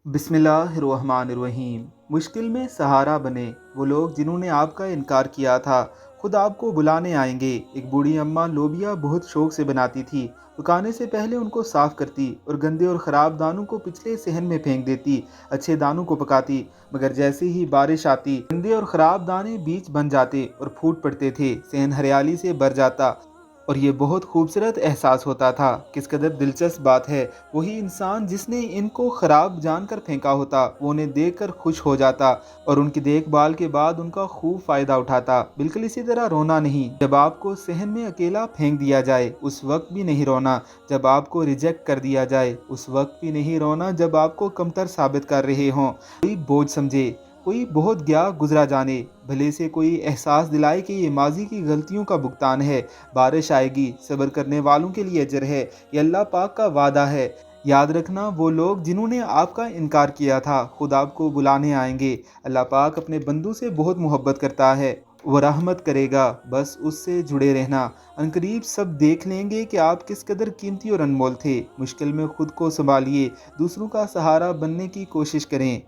बिस्मिल्लाहिर्रहमानिर्रहीम। मुश्किल में सहारा बने वो लोग जिन्होंने आपका इनकार किया था, खुद आपको बुलाने आएंगे। एक बूढ़ी अम्मा लोबिया बहुत शौक से बनाती थी। पकाने से पहले उनको साफ करती और गंदे और ख़राब दानों को पिछले सहन में फेंक देती। अच्छे दानों को पकाती, मगर जैसे ही बारिश आती गंदे और ख़राब दाने बीज बन जाते और फूट पड़ते थे। सहन हरियाली से भर जाता और ये बहुत खूबसूरत एहसास होता था। किस कदर दिलचस्प बात है, वही इंसान जिसने इनको ख़राब जानकर फेंका होता वो उन्हें देखकर खुश हो जाता और उनकी देखभाल के बाद उनका खूब फ़ायदा उठाता। बिल्कुल इसी तरह रोना नहीं, जब आपको सहन में अकेला फेंक दिया जाए उस वक्त भी नहीं रोना। जब आपको रिजेक्ट कर दिया जाए उस वक्त भी नहीं रोना। जब आपको कमतर साबित कर रहे हों कोई बोझ समझे, कोई बहुत गया गुजरा जाने, भले से कोई एहसास दिलाए कि ये माजी की गलतियों का भुगतान है। बारिश आएगी, सब्र करने वालों के लिए अजर है, ये अल्लाह पाक का वादा है। याद रखना, वो लोग जिन्होंने आपका इनकार किया था खुद आपको बुलाने आएंगे। अल्लाह पाक अपने बंदों से बहुत मोहब्बत करता है, वो रहमत करेगा, बस उससे जुड़े रहना। अनकरीब सब देख लेंगे कि आप किस कदर कीमती और अनमोल थे। मुश्किल में खुद को संभालिए, दूसरों का सहारा बनने की कोशिश करें।